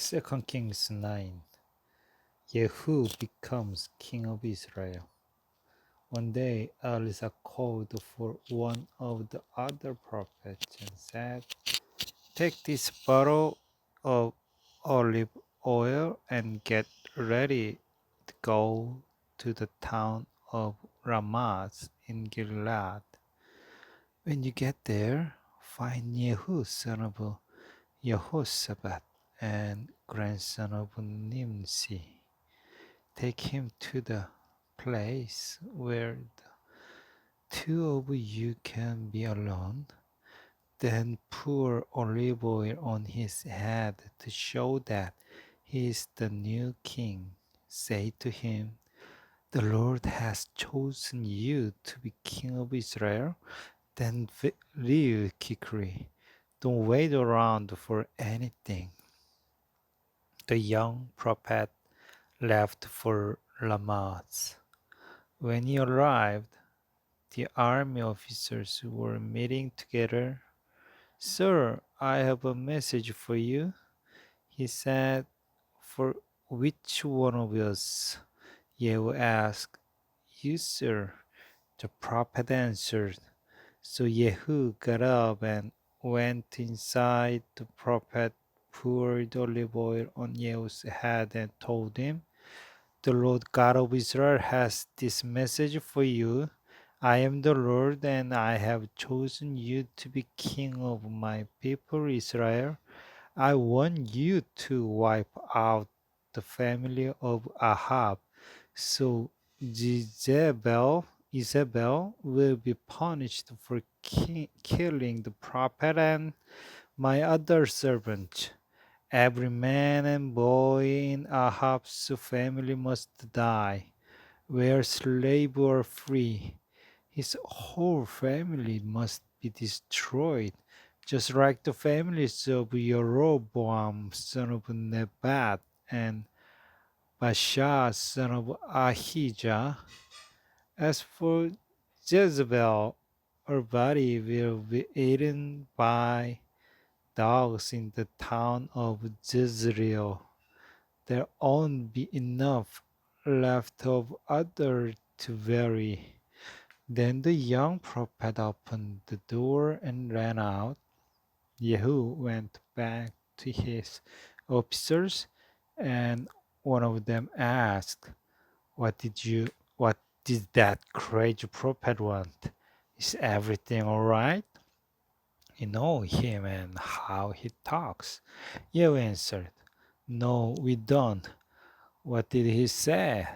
2 Kings 9. Jehu becomes king of Israel. One day Elisha called for one of the other prophets and said, "Take this bottle of olive oil and get ready to go to the town of Ramoth in Gilead. When you get there, find Jehu son of Jehoshaphat and grandson of Nimshi. Take him to the place where the two of you can be alone. Then pour olive oil on his head to show that he is the new king. Say to him, 'The Lord has chosen you to be king of Israel.' Then leave quickly. Don't wait around for anything." The young prophet left for Ramoth. When he arrived, the army officers were meeting together. "Sir, I have a message for you," he said. "For which one of us?" Yehu asked. "You, sir," the prophet answered. So Yehu got up and went inside. The prophet poured olive oil on Yehu's head and told him, "The Lord God of Israel has this message for you. I am the Lord, and I have chosen you to be king of my people Israel. I want you to wipe out the family of Ahab, so Isabel will be punished for killing the prophet and my other servant. Every man and boy in Ahab's family must die, where slave or free. His whole family must be destroyed, just like the families of Jeroboam son of Nebat and Baasha son of Ahijah. As for Jezebel, her body will be eaten by dogs in the town of Jezreel. There won't be enough left of other to bury." Then the young prophet opened the door and ran out. Jehu went back to his officers, and one of them asked, What did that crazy prophet want? Is everything all right?" "You know him and how he talks," Jehu answered. "No, we don't." "What did he say?"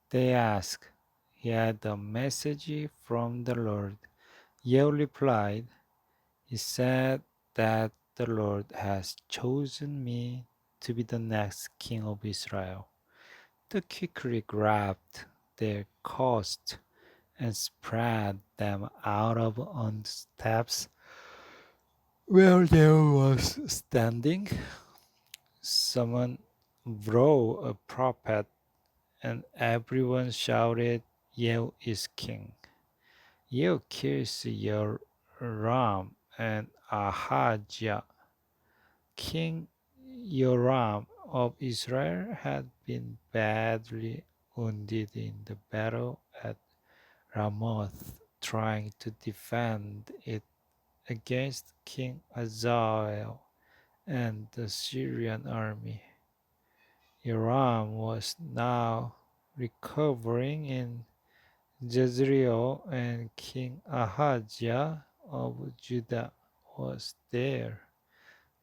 they asked. "He had a message from the Lord." Jehu replied, "He said that the Lord has chosen me to be the next king of Israel." They quickly grabbed their coats and spread them out on the steps where Jehu was standing. Someone brought a prophet, and everyone shouted, "Jehu is king." Jehu kills Joram and Ahijah. King Joram of Israel had been badly wounded in the battle at Ramoth, trying to defend it against King Hazael and the Syrian army. Joram was now recovering in Jezreel, and King Ahijah of Judah was there,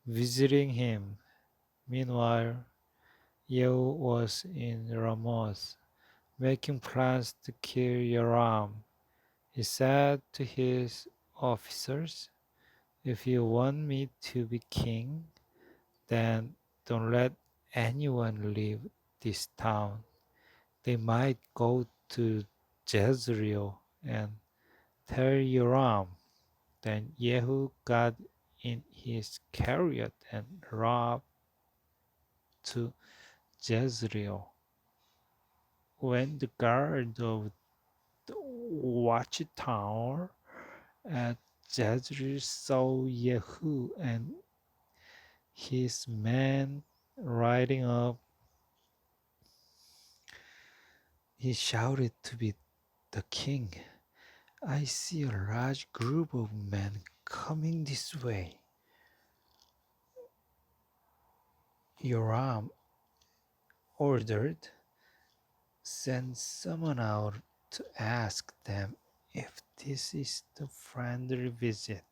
visiting him. Meanwhile, Jehu was in Ramoth, making plans to kill Joram. He said to his officers, "If you want me to be king, then don't let anyone leave this town. They might go to Jezreel and tell Joram." Then Jehu got in his chariot and rode to Jezreel. When the guard of the watchtower at Jezreel saw Jehu and his men riding up, he shouted to be the king. I see a large group of men coming this way. Yoram ordered, send someone out to ask them if this is the friendly visit.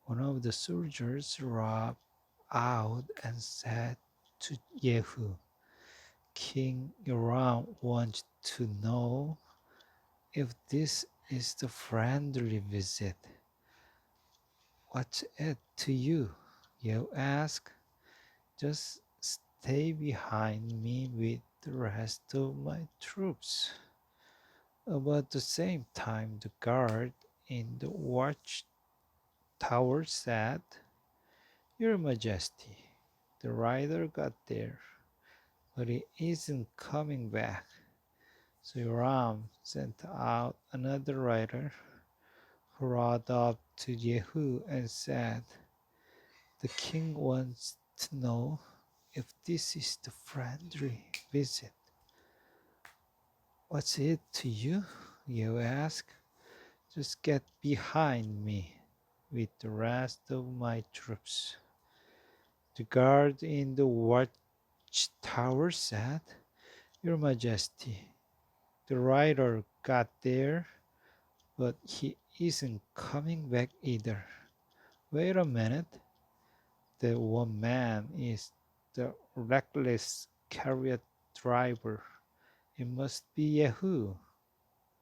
One of the soldiers rapped out and said to Jehu, King Yoram wants to know if this is the friendly visit. What's it to you? Jehu asked. Just stay behind me with the rest of my troops. About the same time, the guard in the watchtower said, Your Majesty, the rider got there, but he isn't coming back. So Joram sent out another rider who rode up to Jehu and said, The king wants to know if this is the friendly visit. What's it to you? Jehu asked. Just get behind me with the rest of my troops. The guard in the watchtower said, Your Majesty, the rider got there, but he isn't coming back either. Wait a minute. The one man is the reckless chariot driver. It must be Jehu.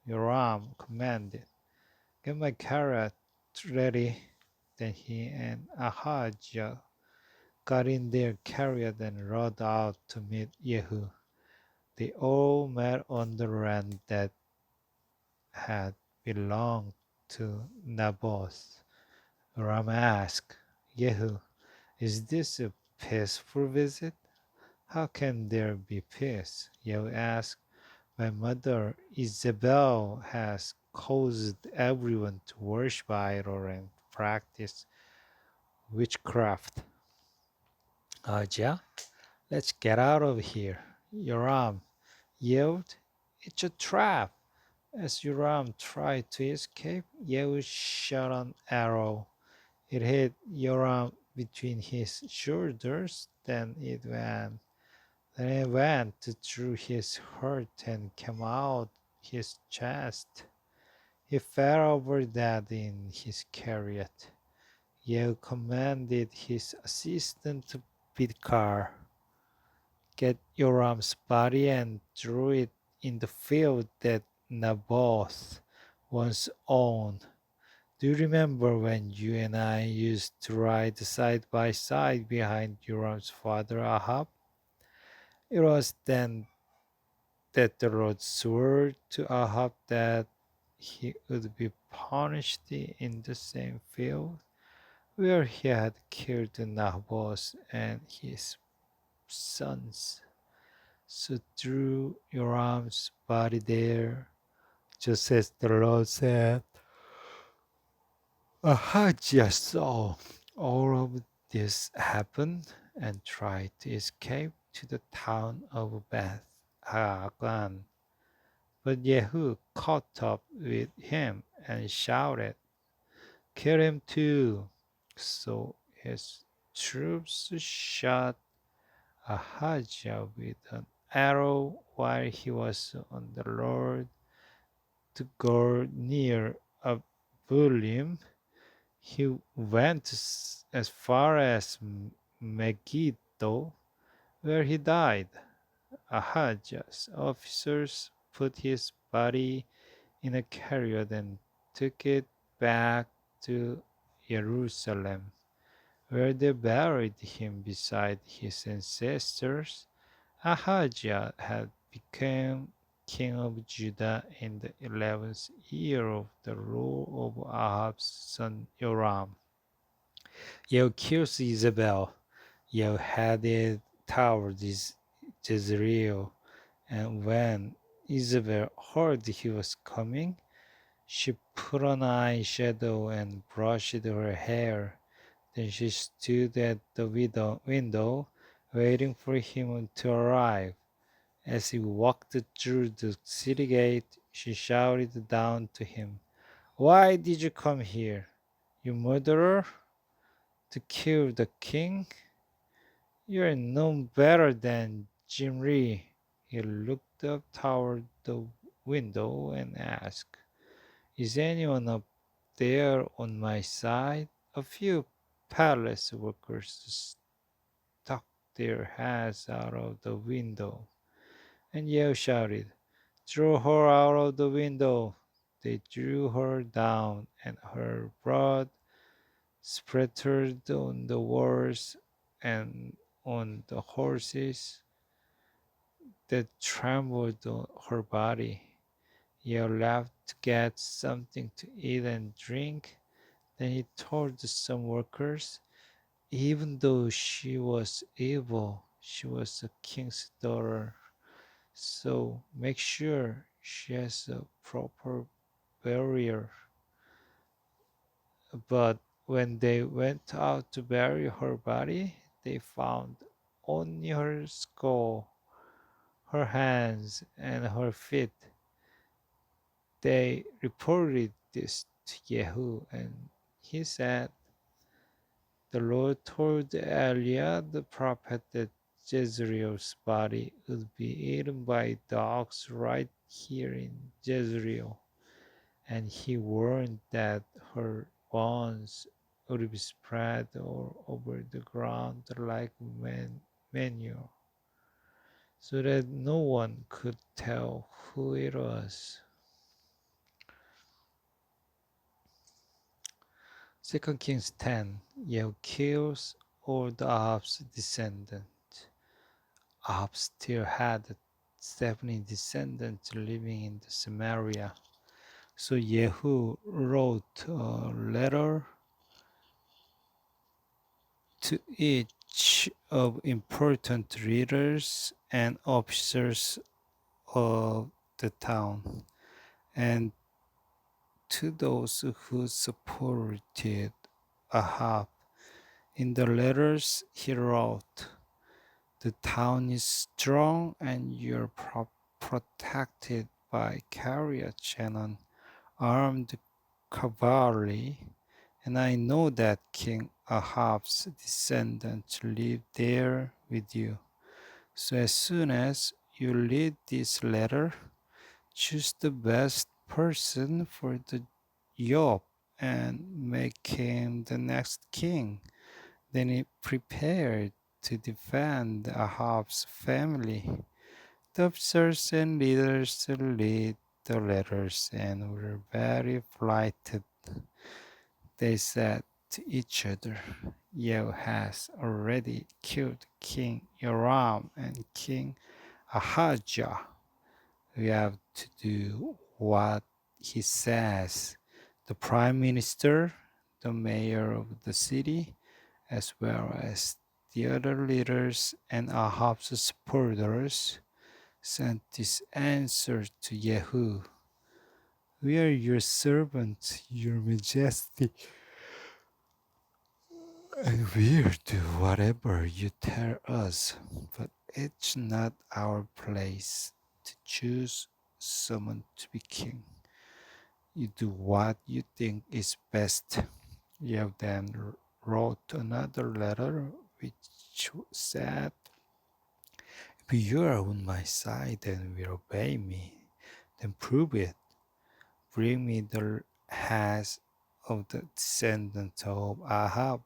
Joram commanded. Get my chariot ready. Then he and Ahijah got in their chariot and rode out to meet Jehu. They all met on the land that had belonged to Naboth. Ram asked Jehu, Is this a peaceful visit? How can there be peace? Jehu asked, My mother Isabel has caused everyone to worship idol and practice witchcraft. Ahijah, let's get out of here. Yoram yelled, It's a trap. As Yoram tried to escape, Jehu shot an arrow. It hit Yoram between his shoulders, then it went through his heart and came out his chest. He fell over dead in his chariot. Jehu commanded his assistant to Bidkar, get Yoram's body and throw it in the field that Naboth once owned. Do you remember when you and I used to ride side by side behind Yoram's father Ahab? It was then that the Lord swore to Ahab that he would be punished in the same field where he had killed Naboth and his sons. So threw Yoram's body there, just as the Lord said. Ahijah saw all of this happen and tried to escape to the town of Beth Hagan. But Jehu caught up with him and shouted, Kill him too! So his troops shot Ahijah with an arrow while he was on the road to go near Abulim. He went as far as Megiddo, where he died. Ahijah's officers put his body in a chariot and took it back to Jerusalem, where they buried him beside his ancestors. Ahijah had become king of Judah in the 11th year of the rule of Ahab's son Joram. Jehu kills Isabel. Jehu headed toward Jezreel, and when Isabel heard he was coming, she put on eye shadow and brushed her hair. Then she stood at the window, waiting for him to arrive. As he walked through the city gate, she shouted down to him, "Why did you come here, you murderer? To kill the king? You are no better than Jimri." He looked up toward the window and asked, "Is anyone up there on my side?" A few palace workers stuck their heads out of the window, and Yeo shouted, "Throw her out of the window!" They drew her down, and her blood splattered on the walls and on the horses that trampled on her body. Yeo left to get something to eat and drink. Then he told some workers, even though she was evil, she was a king's daughter, so make sure she has a proper burial. But when they went out to bury her body, they found only her skull, her hands, and her feet. They reported this to Jehu, and he said, "The Lord told Elijah the prophet that Jezreel's body would be eaten by dogs right here in Jezreel, and he warned that her bones would be spread all over the ground like manure, so that no one could tell who it was." 2 Kings 10. Yehu kills all the Ahab's descendants. Ahab still had 70 descendants living in the Samaria. So Yehu wrote a letter to each of important leaders and officers of the town, and to those who supported Ahab. In the letters he wrote, "The town is strong and you're protected by chariots and an armed cavalry, and I know that King Ahab's descendants live there with you. So as soon as you read this letter, choose the best person for the job and make him the next king." Then he prepared to defend Ahab's family. The officers and leaders read the letters and were very frightened. They said to each other, "Yehu has already killed King Yoram and King Ahijah. We have to do what he says." The prime minister, the mayor of the city, as well as the other leaders and Ahab's supporters, sent this answer to Yehu: "We are your servants, your majesty, and we'll do whatever you tell us, but it's not our place to choose someone to be king. You do what you think is best." Yehu then wrote another letter which said, "If you are on my side and will obey me, then prove it. Bring me the heads of the descendants of Ahab,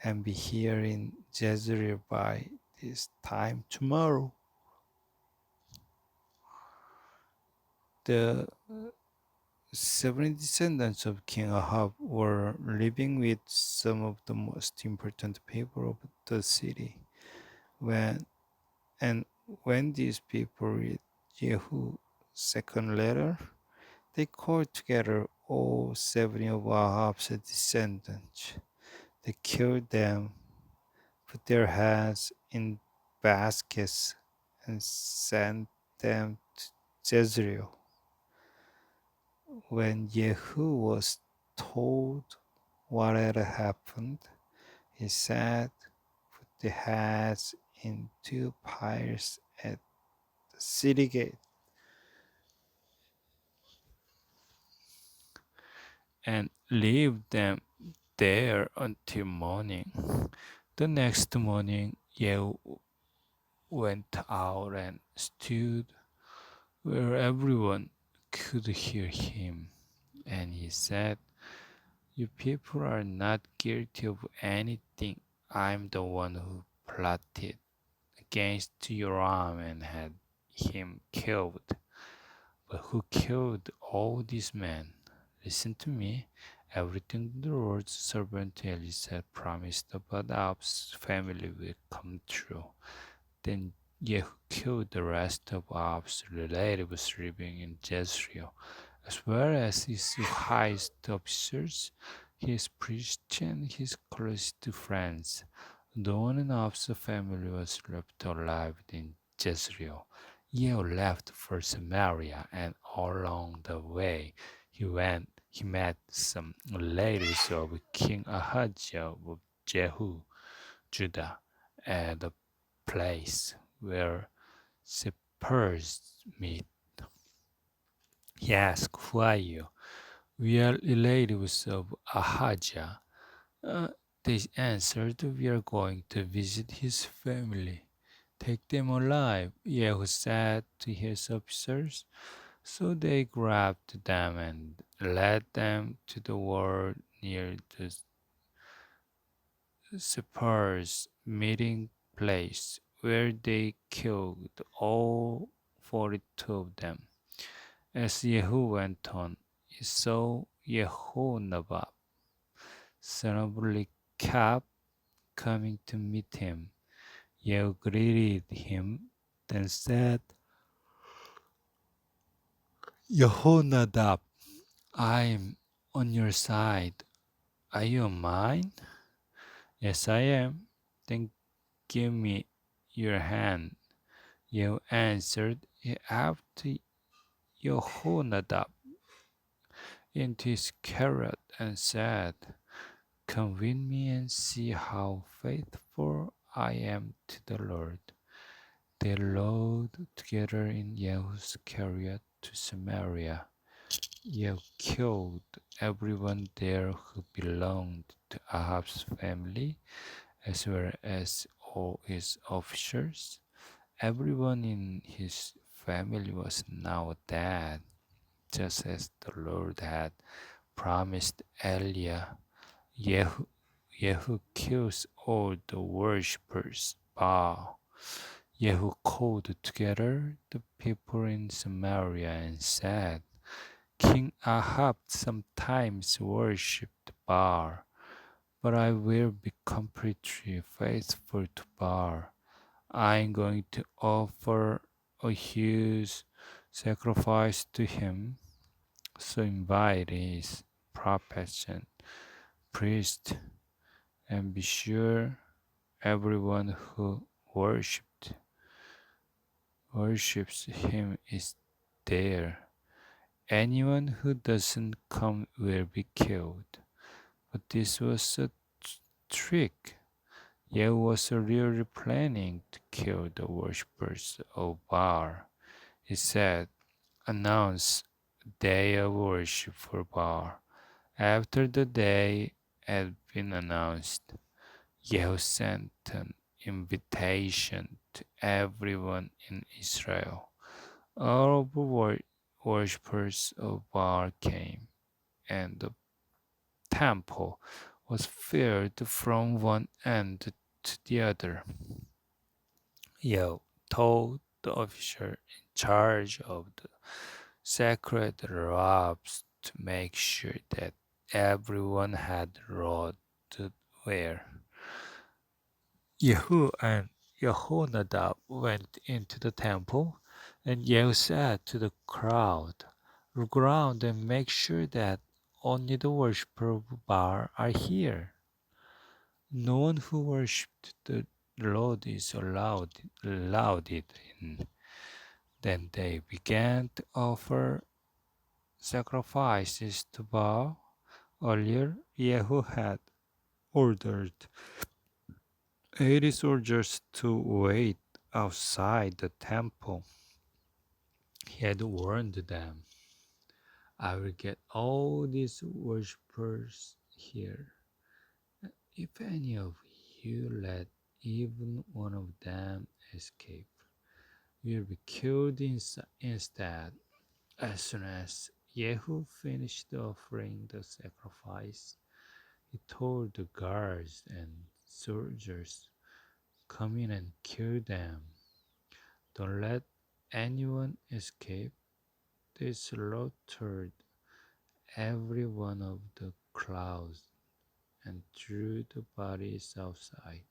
and be here in Jezreel by this time tomorrow." The 70 descendants of King Ahab were living with some of the most important people of the city. When and when these people read Jehu's second letter, they called together all 70 of Ahab's descendants. They killed them, put their heads in baskets, and sent them to Jezreel. When Jehu was told what had happened, He said, "Put the heads in 2 piles at the city gate and leave them there until morning." The next morning, Yehu went out and stood where everyone could hear him, and he said, "You people are not guilty of anything. I'm the one who plotted against Joram and had him killed. But who killed all these men? Listen to me. Everything the Lord's servant Elisha promised about Ab's family will come true." Then Jehu killed the rest of Ab's relatives living in Jezreel, as well as his highest officers, his priests, and his closest friends. No one in Ab's family was left alive in Jezreel. Jehu left for Samaria, and along the way he met some ladies of King Ahijah of Judah, at the place where shepherds meet. He asked, "Who are you?" "We are relatives of Ahijah." Uh, they answered, "We are going to visit his family." "Take them alive," Jehu said to his officers. So they grabbed them and led them to the wall near the shepherds' meeting place, where they killed all 42 of them. As Jehu went on, he saw Jehonadab, son of Rechab, coming to meet him. Jehu greeted him, then said, "Jehonadab, I am on your side. Are you on mine?" "Yes, I am." "Then give me your hand." Jehu answered. He helped Jehonadab into his chariot and said, "Come with me and see how faithful I am to the Lord." They rode together in Jehu's chariot to Samaria. Jehu killed everyone there who belonged to Ahab's family, as well as all his officers. Everyone in his family was now dead, just as the Lord had promised Eliah. Jehu kills all the worshippers Baal. Jehu called together the people in Samaria and said, "King Ahab sometimes worshipped Baal, but I will be completely faithful to Baal. I'm going to offer a huge sacrifice to him." So invite his prophets and priests, and be sure everyone who worships him is there. Anyone who doesn't come will be killed. But this was a trick. Jehu was really planning to kill the worshippers of Baal. He said, "Announce a day of worship for Baal." After the day had been announced, Jehu sent an invitation to everyone in Israel. All the worshippers of Baal came, and the temple was filled from one end to the other. Jehu told the officer in charge of the sacred robes to make sure that everyone had robe to wear. Jehu and Jehonadab went into the temple, and Jehu said to the crowd, "Look around and make sure that only the worshippers of Baal are here. No one who worshipped the Lord is allowed it in." Then they began to offer sacrifices to Baal. Earlier, Jehu had ordered 80 soldiers to wait outside the temple. He had warned them, I will get all these worshippers here. If any of you let even one of them escape, you will be killed instead. As soon as Jehu finished offering the sacrifice, he told the guards and soldiers, come in and kill them. Don't let anyone escape. They slaughtered every one of the crowds and threw the bodies outside.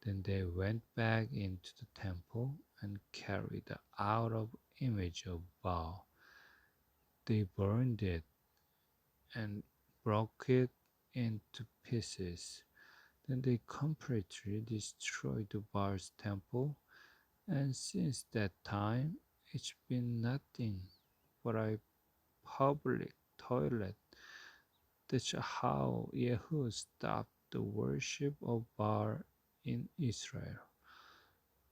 Then they went back into the temple and carried the out of image of Baal. They burned it and broke it into pieces. Then they completely destroyed the Baal's temple, and since that time it's been nothing but a public toilet. That's how Yahoo stopped the worship of Baal in Israel.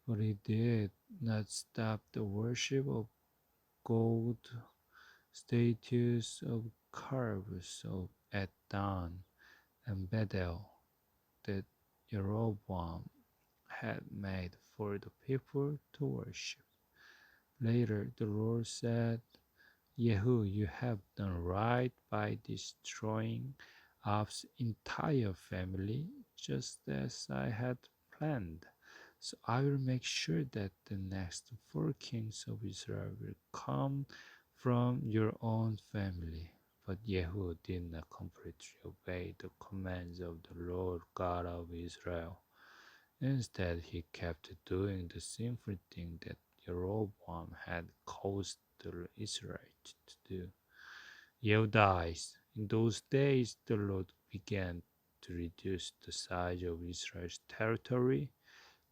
But he did not stop the worship of gold statues of calves at Dan and Bethel that Jeroboam had made for the people to worship. Later the Lord said, Yehu, you have done right by destroying Ab's entire family, just as I had planned. So I will make sure that the next 4 kings of Israel will come from your own family. But Yehu did not completely obey the commands of the Lord God of Israel. Instead, he kept doing the sinful thing that Jeroboam had caused the Israelites to do. Yehu dies. In those days, the Lord began to reduce the size of Israel's territory.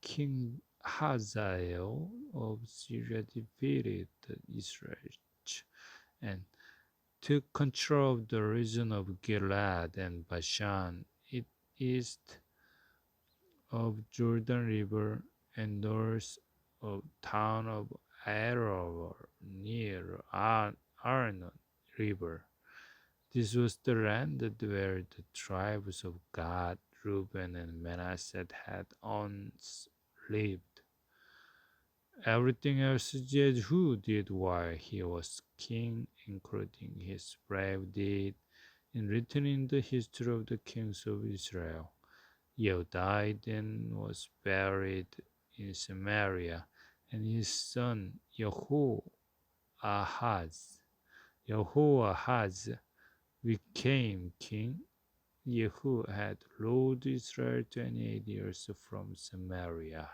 King Hazael of Syria defeated the Israelites and took control of the region of Gilead and Bashan, east of Jordan River and north of town of Aroer near Arnon River. This was the land where the tribes of Gad, Reuben, and Manasseh had once lived. Everything else Jehu did while he was king, including his brave deed, is written in the history of the kings of Israel. Jehu died and was buried in Samaria, and his son Jehoahaz became king. Jehu had ruled Israel 28 years from Samaria.